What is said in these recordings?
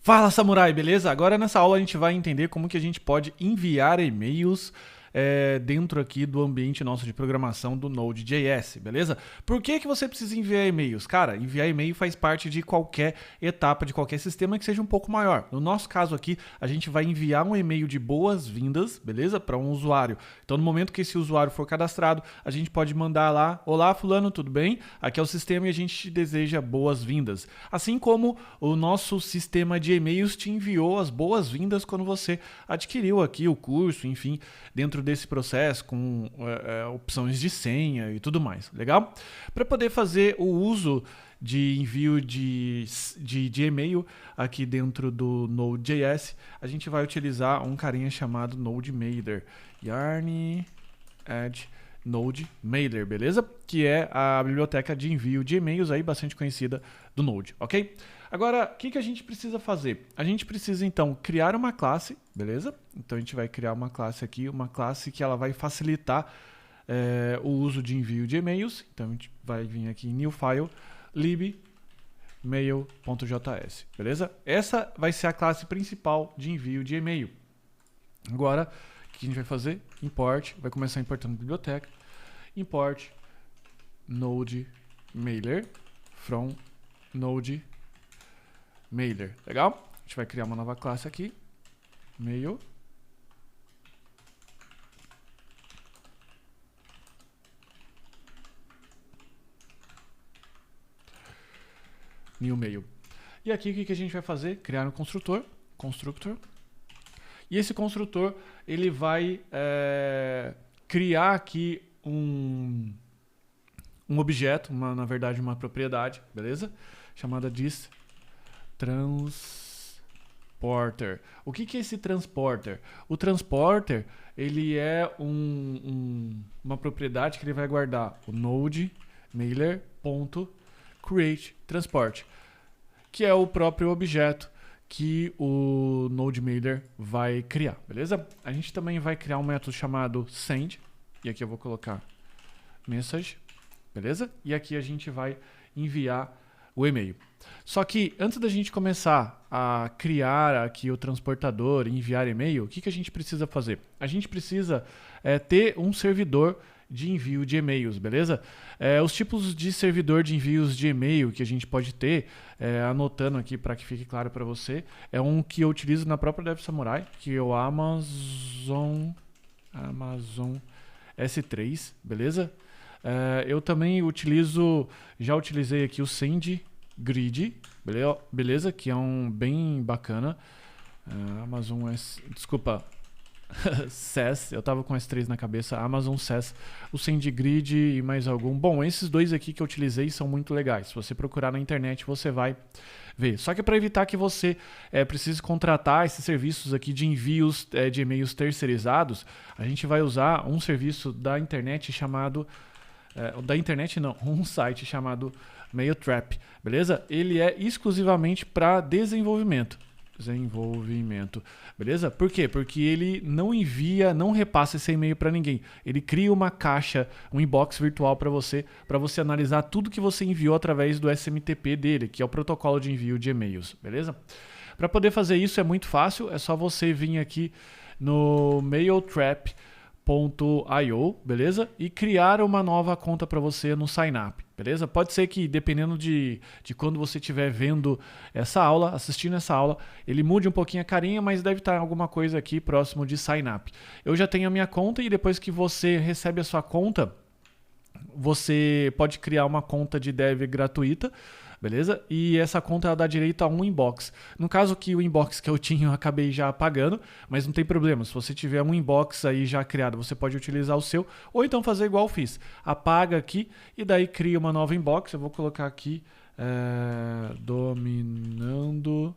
Fala, samurai, beleza? Agora nessa aula a gente vai entender como que a gente pode enviar e-mails dentro aqui do ambiente nosso de programação do Node.js, beleza? Por que você precisa enviar e-mails? Cara, enviar e-mail faz parte de qualquer etapa, de qualquer sistema que seja um pouco maior. No nosso caso aqui, a gente vai enviar um e-mail de boas-vindas, beleza? Para um usuário. Então, no momento que esse usuário for cadastrado, a gente pode mandar lá: olá, fulano, tudo bem? Aqui é o sistema e a gente te deseja boas-vindas. Assim como o nosso sistema de e-mails te enviou as boas-vindas quando você adquiriu aqui o curso, enfim, dentro desse processo com opções de senha e tudo mais, legal? Para poder fazer o uso de envio de e-mail aqui dentro do Node.js, a gente vai utilizar um carinha chamado NodeMailer, yarn add NodeMailer, beleza? Que é a biblioteca de envio de e-mails aí bastante conhecida do Node, ok? Agora, o que a gente precisa fazer? A gente precisa, então, criar uma classe, beleza? Então, a gente vai criar uma classe aqui, uma classe que ela vai facilitar o uso de envio de e-mails. Então, a gente vai vir aqui em New File, lib mail.js, beleza? Essa vai ser a classe principal de envio de e-mail. Agora, o que a gente vai fazer? Import, vai começar importando a biblioteca. Import NodeMailer from NodeMailer. Legal? A gente vai criar uma nova classe aqui. Mail. New mail. E aqui o que a gente vai fazer? Criar um construtor. E esse construtor ele vai criar aqui um objeto, na verdade uma propriedade, beleza? Chamada transporter. O que é esse transporter? O transporter ele é uma propriedade que ele vai guardar o NodeMailer.createTransport, que é o próprio objeto que o NodeMailer vai criar, beleza? A gente também vai criar um método chamado send, e aqui eu vou colocar message, beleza? E aqui a gente vai enviar o e-mail. Só que antes da gente começar a criar aqui o transportador e enviar e-mail, o que a gente precisa fazer? A gente precisa ter um servidor de envio de e-mails, beleza? Os tipos de servidor de envios de e-mail que a gente pode ter, anotando aqui para que fique claro para você, é um que eu utilizo na própria DevSamurai, que é o Amazon S3, beleza? Eu também já utilizei aqui o SendGrid, beleza? Que é um bem bacana. Amazon S, desculpa, SES, eu tava com S3 na cabeça, Amazon SES, o SendGrid e mais algum. Bom, esses dois aqui que eu utilizei são muito legais. Se você procurar na internet, você vai ver. Só que para evitar que você precise contratar esses serviços aqui de envios de e-mails terceirizados, a gente vai usar um serviço da internet chamado um site chamado Mailtrap, beleza? Ele é exclusivamente para desenvolvimento, beleza? Por quê? Porque ele não envia, não repassa esse e-mail para ninguém. Ele cria uma caixa, um inbox virtual para você analisar tudo que você enviou através do SMTP dele, que é o protocolo de envio de e-mails, beleza? Para poder fazer isso é muito fácil, é só você vir aqui no mailtrap.io, beleza? E criar uma nova conta para você no Signup, beleza? Pode ser que, dependendo de quando você estiver vendo essa aula, assistindo essa aula, ele mude um pouquinho a carinha, mas deve estar alguma coisa aqui próximo de Signup. Eu já tenho a minha conta e depois que você recebe a sua conta, você pode criar uma conta de dev gratuita, beleza? E essa conta ela dá direito a um inbox. No caso que o inbox que eu tinha eu acabei já apagando, mas não tem problema. Se você tiver um inbox aí já criado, você pode utilizar o seu, ou então fazer igual eu fiz. Apaga aqui e daí cria uma nova inbox. Eu vou colocar aqui dominando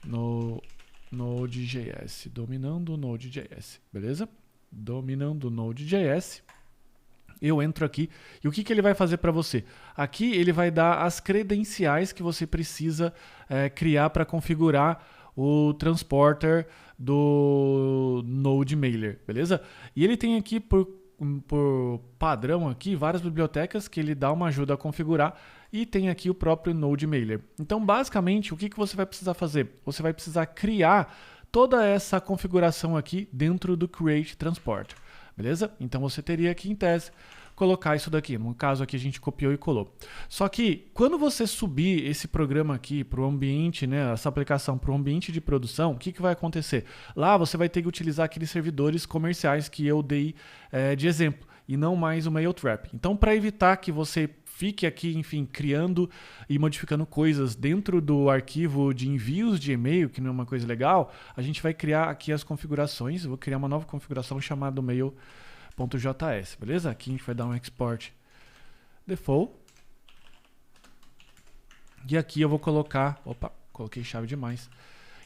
no Node.js. Dominando Node.js, beleza? Dominando Node.js. Eu entro aqui e o que ele vai fazer para você? Aqui ele vai dar as credenciais que você precisa criar para configurar o transporter do NodeMailer, beleza? E ele tem aqui por padrão aqui várias bibliotecas que ele dá uma ajuda a configurar e tem aqui o próprio Node Mailer. Então, basicamente, o que você vai precisar fazer? Você vai precisar criar toda essa configuração aqui dentro do Create Transporter, beleza? Então, você teria aqui, em tese, colocar isso daqui. No caso aqui, a gente copiou e colou. Só que, quando você subir esse programa aqui para o ambiente, né, essa aplicação para o ambiente de produção, o que vai acontecer? Lá, você vai ter que utilizar aqueles servidores comerciais que eu dei de exemplo, e não mais o Mailtrap. Então, para evitar que você fique aqui, enfim, criando e modificando coisas dentro do arquivo de envios de e-mail, que não é uma coisa legal, a gente vai criar aqui as configurações. Eu vou criar uma nova configuração chamada mail.js, beleza? Aqui a gente vai dar um export default. E aqui eu vou colocar... Opa, coloquei chave demais.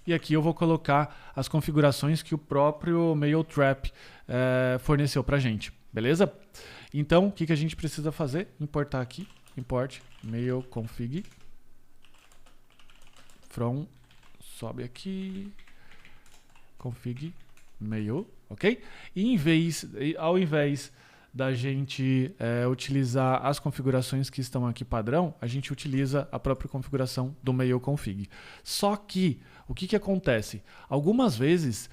E aqui eu vou colocar as configurações que o próprio Mailtrap forneceu pra gente, beleza? Então, o que a gente precisa fazer? Importar aqui, import mailconfig from, sobe aqui, config mail, ok? E ao invés da gente utilizar as configurações que estão aqui padrão, a gente utiliza a própria configuração do mailconfig. Só que, o que acontece? Algumas vezes,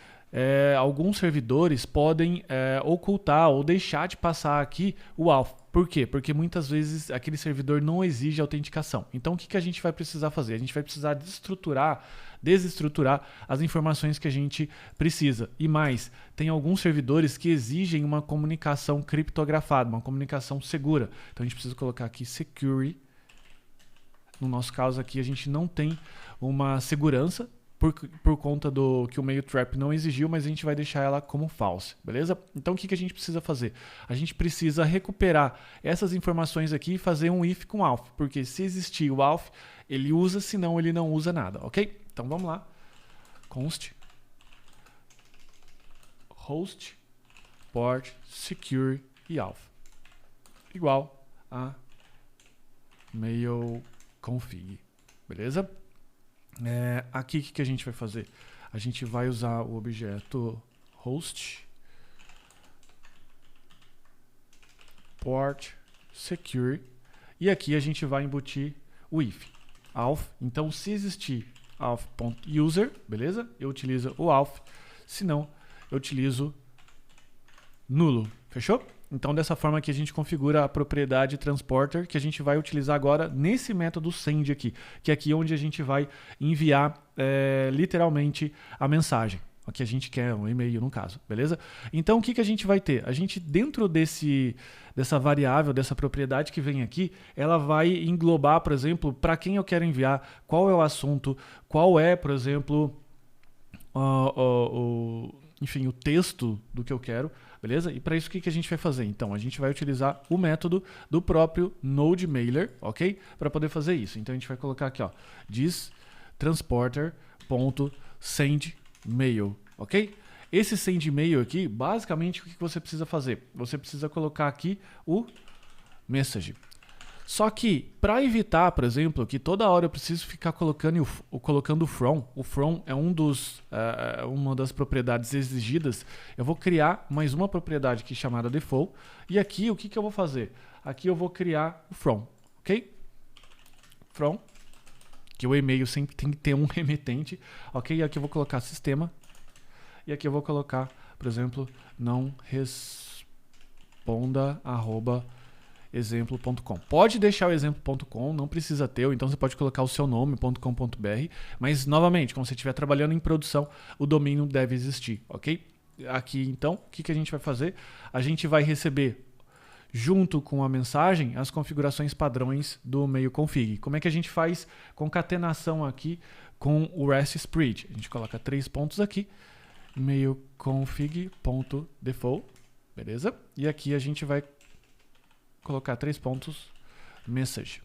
alguns servidores podem ocultar ou deixar de passar aqui o auth. Por quê? Porque muitas vezes aquele servidor não exige autenticação. Então o que a gente vai precisar fazer? A gente vai precisar desestruturar as informações que a gente precisa. E mais, tem alguns servidores que exigem uma comunicação criptografada, uma comunicação segura. Então a gente precisa colocar aqui security. No nosso caso aqui a gente não tem uma segurança, por conta do que o Mailtrap não exigiu, mas a gente vai deixar ela como false, beleza? Então o que a gente precisa fazer? A gente precisa recuperar essas informações aqui e fazer um if com auth, porque se existir o auth, ele usa, senão ele não usa nada, ok? Então vamos lá. Const host port secure e auth igual a mailconfig, beleza? Aqui o que a gente vai fazer? A gente vai usar o objeto host port secure e aqui a gente vai embutir o if auth. Então, se existir auth.user, beleza? Eu utilizo o auth, se não, eu utilizo nulo, fechou? Então, dessa forma que a gente configura a propriedade transporter que a gente vai utilizar agora nesse método send aqui, que é aqui onde a gente vai enviar literalmente a mensagem. O que a gente quer, um e-mail no caso, beleza? Então, o que a gente vai ter? A gente, dentro dessa variável, dessa propriedade que vem aqui, ela vai englobar, por exemplo, para quem eu quero enviar, qual é o assunto, qual é, por exemplo, enfim, o texto do que eu quero, beleza? E para isso o que a gente vai fazer? Então, a gente vai utilizar o método do próprio Node Mailer, ok? Para poder fazer isso. Então, a gente vai colocar aqui, ó, this transporter.sendMail, ok? Esse sendMail aqui, basicamente, o que você precisa fazer? Você precisa colocar aqui o message. Só que, para evitar, por exemplo, que toda hora eu preciso ficar colocando o from é uma das propriedades exigidas, eu vou criar mais uma propriedade aqui chamada default, e aqui o que eu vou fazer? Aqui eu vou criar o from, ok? From, que o e-mail sempre tem que ter um remetente, ok? E aqui eu vou colocar sistema, e aqui eu vou colocar, por exemplo, não responda exemplo.com. Pode deixar o exemplo.com, não precisa ter, ou então você pode colocar o seu nome.com.br, mas novamente, quando você estiver trabalhando em produção, o domínio deve existir, ok? Aqui então, o que a gente vai fazer? A gente vai receber, junto com a mensagem, as configurações padrões do mailconfig. Como é que a gente faz concatenação aqui com o REST spread? A gente coloca 3 pontos aqui, mailconfig.default, beleza? E aqui a gente vai colocar 3 pontos message.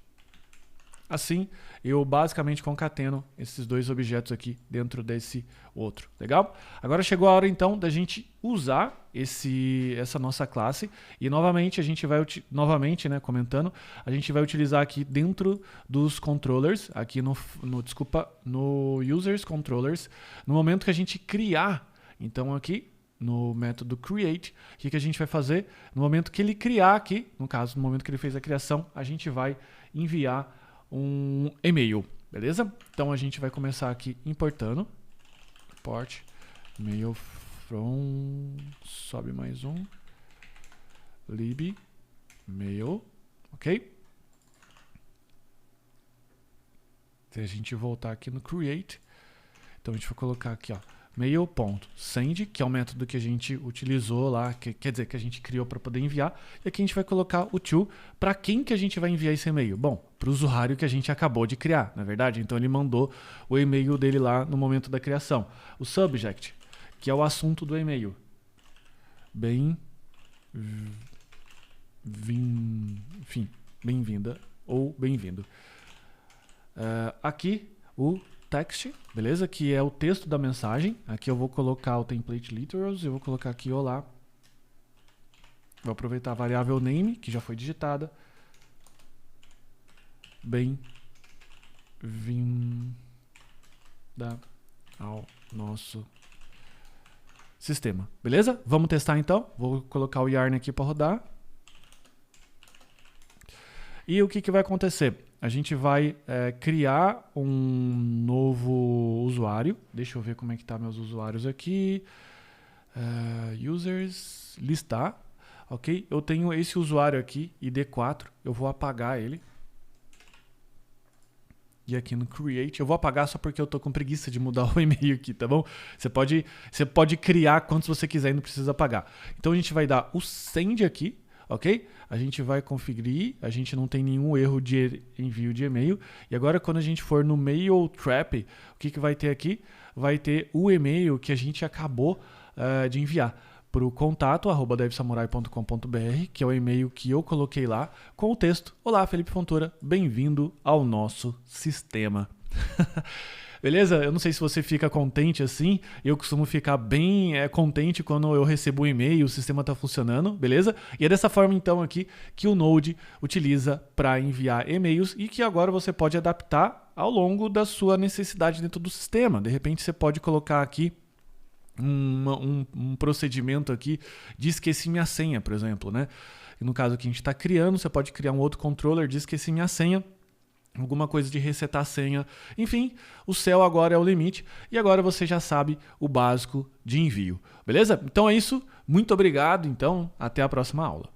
Assim, eu basicamente concateno esses dois objetos aqui dentro desse outro. Legal? Agora chegou a hora então da gente usar essa nossa classe e novamente a gente vai comentando, a gente vai utilizar aqui dentro dos controllers, aqui no users controllers, no momento que a gente criar, então aqui no método create, o que a gente vai fazer? No momento que ele criar aqui, no caso, no momento que ele fez a criação, a gente vai enviar um e-mail, beleza? Então a gente vai começar aqui importando. Import mail from, sobe mais um, lib mail, ok? Se a gente voltar aqui no create, então a gente vai colocar aqui, ó, mail.send, que é o método que a gente utilizou lá, quer dizer, que a gente criou para poder enviar. E aqui a gente vai colocar o to. Para quem que a gente vai enviar esse e-mail? Bom, para o usuário que a gente acabou de criar, na verdade. Então ele mandou o e-mail dele lá no momento da criação. O subject, que é o assunto do e-mail. Enfim, bem-vinda ou bem-vindo. Aqui o text, beleza? Que é o texto da mensagem. Aqui eu vou colocar o template literals, eu vou colocar aqui olá. Vou aproveitar a variável name, que já foi digitada. Bem-vinda ao nosso sistema, beleza? Vamos testar então. Vou colocar o yarn aqui para rodar. E o que vai acontecer? A gente vai criar um novo usuário. Deixa eu ver como é que tá meus usuários aqui. Users, listar. Ok? Eu tenho esse usuário aqui, ID4. Eu vou apagar ele. E aqui no create, eu vou apagar só porque eu tô com preguiça de mudar o e-mail aqui, tá bom? Você pode criar quantos você quiser e não precisa apagar. Então a gente vai dar o send aqui. Ok? A gente vai conferir, a gente não tem nenhum erro de envio de e-mail. E agora quando a gente for no mail trap, o que vai ter aqui? Vai ter o e-mail que a gente acabou de enviar para o contato@devsamurai.com.br, que é o e-mail que eu coloquei lá, com o texto: Olá, Felipe Fontoura, bem-vindo ao nosso sistema. Beleza? Eu não sei se você fica contente assim. Eu costumo ficar bem contente quando eu recebo um e-mail e o sistema está funcionando, beleza? E é dessa forma então aqui que o Node utiliza para enviar e-mails e que agora você pode adaptar ao longo da sua necessidade dentro do sistema. De repente você pode colocar aqui um procedimento aqui de esqueci minha senha, por exemplo, né? E no caso que a gente está criando, você pode criar um outro controller de esqueci minha senha, alguma coisa de resetar a senha. Enfim, o céu agora é o limite e agora você já sabe o básico de envio. Beleza? Então é isso. Muito obrigado. Então, até a próxima aula.